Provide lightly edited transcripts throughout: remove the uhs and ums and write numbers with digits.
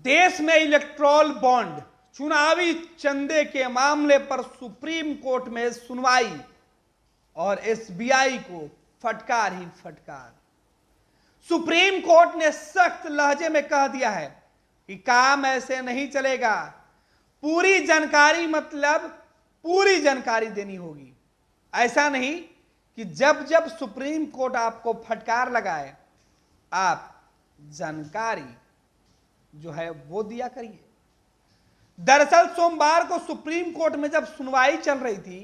देश में Electral bond चुनावी चंदे के मामले पर सुप्रीम कोर्ट में सुनवाई और एसबीआई को फटकार ही फटकार। सुप्रीम कोर्ट ने सख्त लहजे में कह दिया है कि काम ऐसे नहीं चलेगा, पूरी जानकारी मतलब पूरी जानकारी देनी होगी। ऐसा नहीं कि जब जब सुप्रीम कोर्ट आपको फटकार लगाए आप जानकारी जो है वो दिया करिए। दरअसल सोमवार को सुप्रीम कोर्ट में जब सुनवाई चल रही थी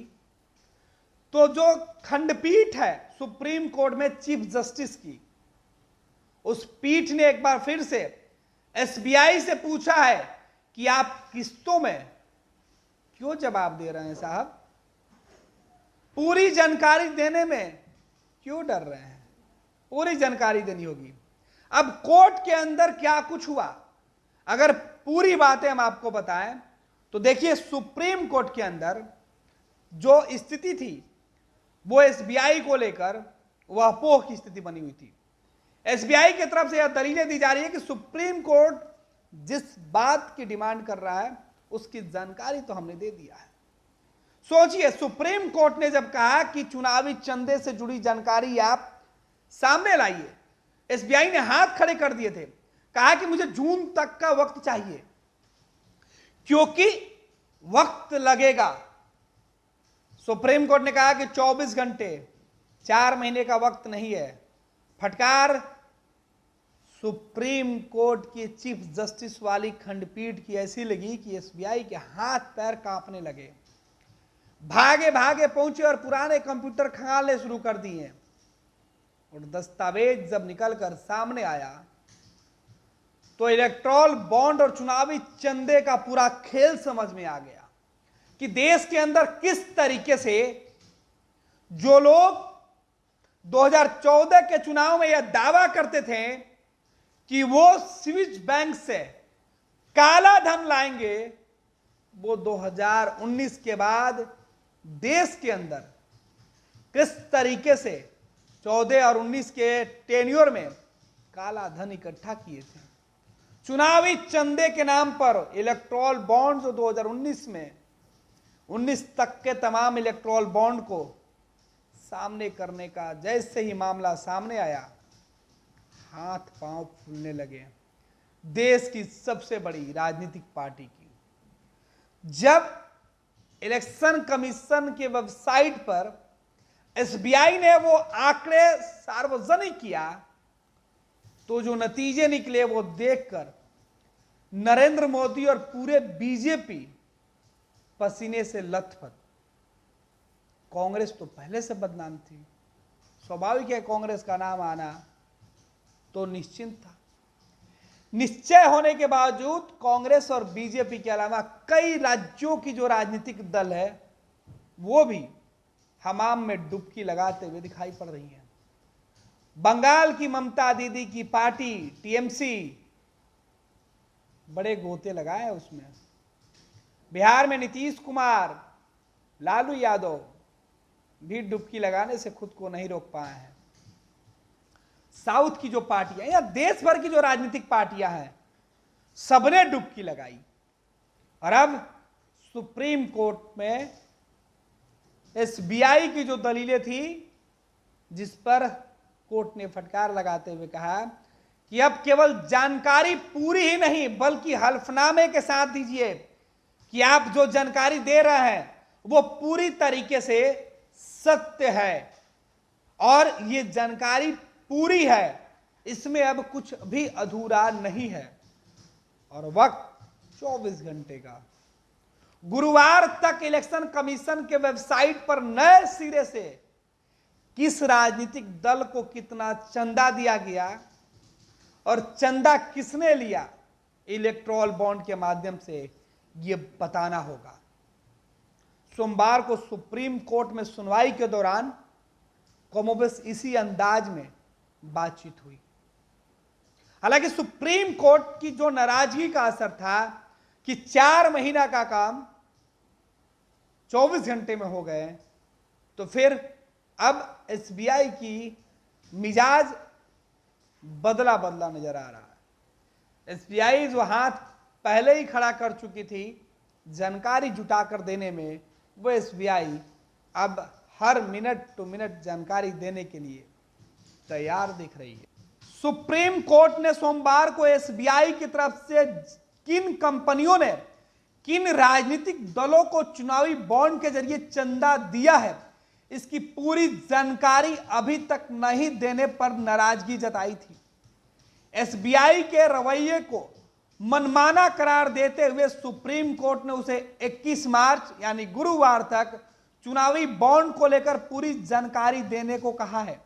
तो जो खंडपीठ है सुप्रीम कोर्ट में चीफ जस्टिस की, उस पीठ ने एक बार फिर से एसबीआई से पूछा है कि आप किस्तों में क्यों जवाब दे रहे हैं साहब, पूरी जानकारी देने में क्यों डर रहे हैं, पूरी जानकारी देनी होगी। अब कोर्ट के अंदर क्या कुछ हुआ, अगर पूरी बातें हम आपको बताएं तो देखिए, सुप्रीम कोर्ट के अंदर जो स्थिति थी वो एसबीआई को लेकर वह अपोह की स्थिति बनी हुई थी। एसबीआई की तरफ से यह दलीलें दी जा रही है कि सुप्रीम कोर्ट जिस बात की डिमांड कर रहा है उसकी जानकारी तो हमने दे दिया है। सोचिए, सुप्रीम कोर्ट ने जब कहा कि चुनावी चंदे से जुड़ी जानकारी आप सामने लाइए, एसबीआई ने हाथ खड़े कर दिए थे, कहा कि मुझे जून तक का वक्त चाहिए क्योंकि वक्त लगेगा। सुप्रीम कोर्ट ने कहा कि 24 घंटे 4 महीने का वक्त नहीं है। फटकार सुप्रीम कोर्ट की चीफ जस्टिस वाली खंडपीठ की ऐसी लगी कि एसबीआई के हाथ पैर कांपने लगे, भागे भागे पहुंचे और पुराने कंप्यूटर खंगालने शुरू कर दिए। और दस्तावेज जब निकलकर सामने आया तो इलेक्ट्रॉल बॉन्ड और चुनावी चंदे का पूरा खेल समझ में आ गया कि देश के अंदर किस तरीके से जो लोग 2014 के चुनाव में यह दावा करते थे कि वो स्विस बैंक से काला धन लाएंगे, वो 2019 के बाद देश के अंदर किस तरीके से 14 और 19 के टेन्योर में काला धन इकट्ठा किए थे। चुनावी चंदे के नाम पर इलेक्ट्रॉल बॉन्ड जो 2019 में 19 तक के तमाम इलेक्ट्रॉल बॉन्ड को सामने करने का जैसे ही मामला सामने आया, हाथ पांव फूलने लगे देश की सबसे बड़ी राजनीतिक पार्टी की। जब इलेक्शन कमीशन के वेबसाइट पर एसबीआई ने वो आंकड़े सार्वजनिक किया तो जो नतीजे निकले वो देखकर नरेंद्र मोदी और पूरे बीजेपी पसीने से लथपथ। कांग्रेस तो पहले से बदनाम थी, स्वाभाविक है कांग्रेस का नाम आना तो निश्चिंत था। निश्चय होने के बावजूद कांग्रेस और बीजेपी के अलावा कई राज्यों की जो राजनीतिक दल है वो भी हमाम में डुबकी लगाते हुए दिखाई पड़ रही है। बंगाल की ममता दीदी की पार्टी टीएमसी बड़े गोते लगाए उसमें। बिहार में नीतीश कुमार, लालू यादव भी डुबकी लगाने से खुद को नहीं रोक पाए हैं। साउथ की जो पार्टियां या देश भर की जो राजनीतिक पार्टियां हैं सबने डुबकी लगाई और अब सुप्रीम कोर्ट में एसबीआई की जो दलीलें थी जिस पर कोर्ट ने फटकार लगाते हुए कहा कि अब केवल जानकारी पूरी ही नहीं बल्कि हल्फनामे के साथ दीजिए कि आप जो जानकारी दे रहे हैं वो पूरी तरीके से सत्य है और ये जानकारी पूरी है, इसमें अब कुछ भी अधूरा नहीं है। और वक्त 24 घंटे का। गुरुवार तक इलेक्शन कमीशन के वेबसाइट पर नए सिरे से किस राजनीतिक दल को कितना चंदा दिया गया और चंदा किसने लिया इलेक्ट्रॉल बॉन्ड के माध्यम से यह बताना होगा। सोमवार को सुप्रीम कोर्ट में सुनवाई के दौरान कमोबेश इसी अंदाज में बातचीत हुई। हालांकि सुप्रीम कोर्ट की जो नाराजगी का असर था कि 4 महीना का काम 24 घंटे में हो गए, तो फिर अब एसबीआई की मिजाज बदला बदला नजर आ रहा है। एसबीआई जो हाथ पहले ही खड़ा कर चुकी थी जानकारी जुटाकर देने में, वो एसबीआई अब हर मिनट टू मिनट जानकारी देने के लिए तैयार दिख रही है। सुप्रीम कोर्ट ने सोमवार को एसबीआई की तरफ से किन कंपनियों ने किन राजनीतिक दलों को चुनावी बॉन्ड के जरिए चंदा दिया है, इसकी पूरी जानकारी अभी तक नहीं देने पर नाराजगी जताई थी। एसबीआई के रवैये को मनमाना करार देते हुए सुप्रीम कोर्ट ने उसे 21 मार्च यानी गुरुवार तक चुनावी बॉन्ड को लेकर पूरी जानकारी देने को कहा है।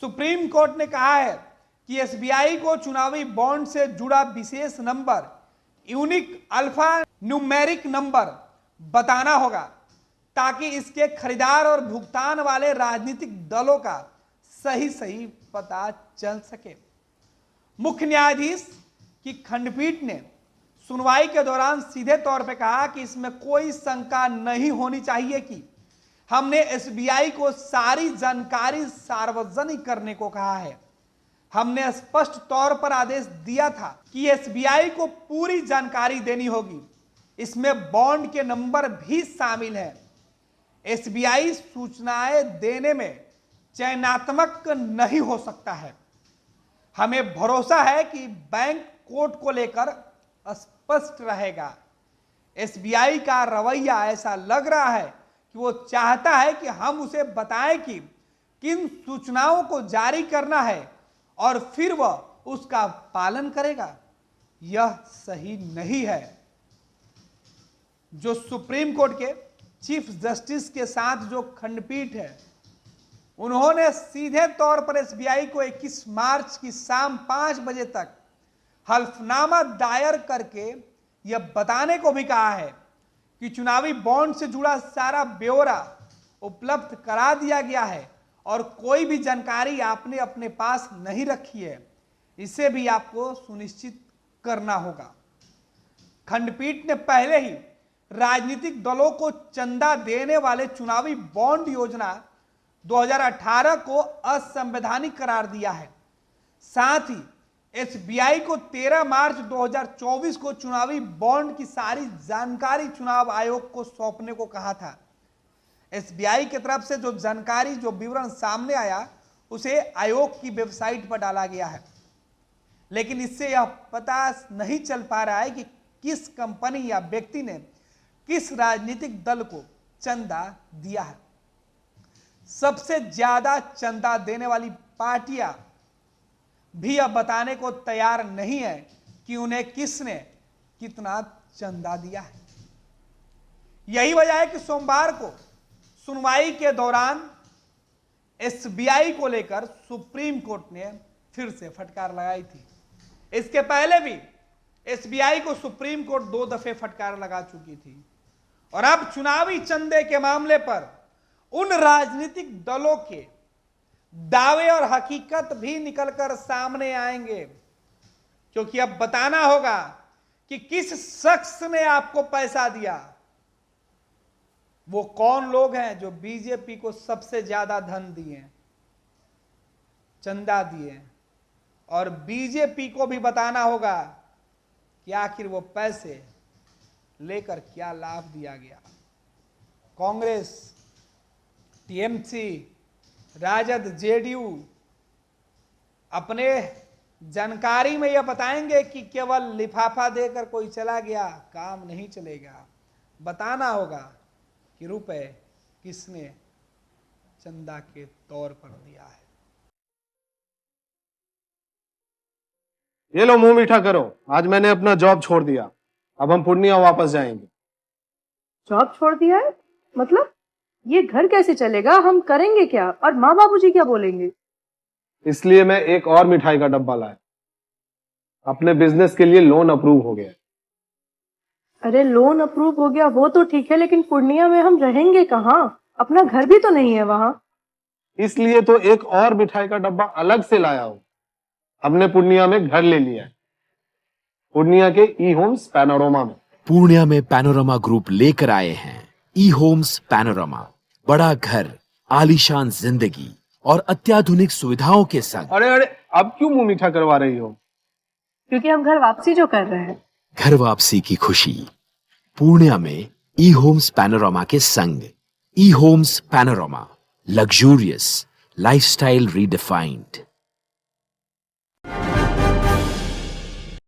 सुप्रीम कोर्ट ने कहा है कि एसबीआई को चुनावी बॉन्ड से जुड़ा विशेष number, unique alphanumeric number बताना होगा ताकि इसके खरीदार और भुगतान वाले राजनीतिक दलों का सही पता चल सके। मुख्य न्यायाधीश की खंडपीठ ने सुनवाई के दौरान सीधे तौर पर कहा कि इसमें कोई शंका नहीं होनी चाहिए कि हमने एसबीआई को सारी जानकारी सार्वजनिक करने को कहा है। हमने स्पष्ट तौर पर आदेश दिया था कि एसबीआई को पूरी जानकारी देनी होगी, इसमें बॉन्ड के नंबर भी शामिल हैं। एसबीआई सूचनाएं देने में चयनात्मक नहीं हो सकता है। हमें भरोसा है कि बैंक कोर्ट को लेकर स्पष्ट रहेगा। एसबीआई का रवैया ऐसा लग रहा है कि वो चाहता है कि हम उसे बताएं कि किन सूचनाओं को जारी करना है और फिर वह उसका पालन करेगा। यह सही नहीं है। जो सुप्रीम कोर्ट के चीफ जस्टिस के साथ जो खंडपीठ है, उन्होंने सीधे तौर पर एसबीआई को 21 मार्च की शाम 5 बजे तक हल्फनामा दायर करके यह बताने को भी कहा है कि चुनावी बॉन्ड से जुड़ा सारा ब्यौरा उपलब्ध करा दिया गया है और कोई भी जानकारी आपने अपने पास नहीं रखी है, इसे भी आपको सुनिश्चित करना होगा। खंडपीठ ने पहले ही राजनीतिक दलों को चंदा देने वाले चुनावी बॉन्ड योजना 2018 को असंवैधानिक करार दिया है। साथ ही एसबीआई को 13 मार्च 2024 को चुनावी बॉन्ड की सारी जानकारी चुनाव आयोग को सौंपने को कहा था। एसबीआई की तरफ से जो जानकारी, जो विवरण सामने आया, उसे आयोग की वेबसाइट पर डाला गया है, लेकिन इससे यह पता नहीं चल पा रहा है कि किस कंपनी या व्यक्ति ने किस राजनीतिक दल को चंदा दिया है। सबसे ज्यादा चंदा देने वाली पार्टियां भी अब बताने को तैयार नहीं है कि उन्हें किसने कितना चंदा दिया है। यही वजह है कि सोमवार को सुनवाई के दौरान एसबीआई को लेकर सुप्रीम कोर्ट ने फिर से फटकार लगाई थी। इसके पहले भी एसबीआई को सुप्रीम कोर्ट 2 दफे फटकार लगा चुकी थी और अब चुनावी चंदे के मामले पर उन राजनीतिक दलों के दावे और हकीकत भी निकलकर सामने आएंगे, क्योंकि अब बताना होगा कि किस शख्स ने आपको पैसा दिया। वो कौन लोग हैं जो बीजेपी को सबसे ज्यादा धन दिए, चंदा दिए, और बीजेपी को भी बताना होगा कि आखिर वो पैसे लेकर क्या लाभ दिया गया। कांग्रेस, टीएमसी, राजद, जेडीयू अपने जानकारी में यह बताएंगे कि केवल लिफाफा देकर कोई चला गया, काम नहीं चलेगा। बताना होगा कि रुपए किसने चंदा के तौर पर दिया है। ये लो, मुंह मीठा करो। आज मैंने अपना जॉब छोड़ दिया, अब हम पूर्णिया वापस जाएंगे। जॉब छोड़ दिया है? मतलब ये घर कैसे चलेगा? हम करेंगे क्या? और माँ बाबूजी क्या बोलेंगे? इसलिए मैं एक और मिठाई का डब्बा लाया। अपने बिजनेस के लिए लोन अप्रूव हो गया। अरे लोन अप्रूव हो गया वो तो ठीक है, लेकिन पूर्णिया में हम रहेंगे कहाँ? अपना घर भी तो नहीं है वहां। इसलिए तो एक और मिठाई का डब्बा अलग से लाया हूं। हमने पूर्णिया में घर ले लिया है, पूर्णिया के ई होम्स पैनोरमा में। पूर्णिया में पैनोरमा ग्रुप लेकर आए हैं ई होम्स पैनोरमा। बड़ा घर, आलीशान जिंदगी और अत्याधुनिक सुविधाओं के संग। अरे अरे, अब क्यों मुंह मीठा करवा रही हो? क्योंकि हम घर वापसी जो कर रहे हैं। घर वापसी की खुशी। पूर्णिया में ई होम्स पैनोरामा के संग। E Homes Panorama, luxurious lifestyle redefined.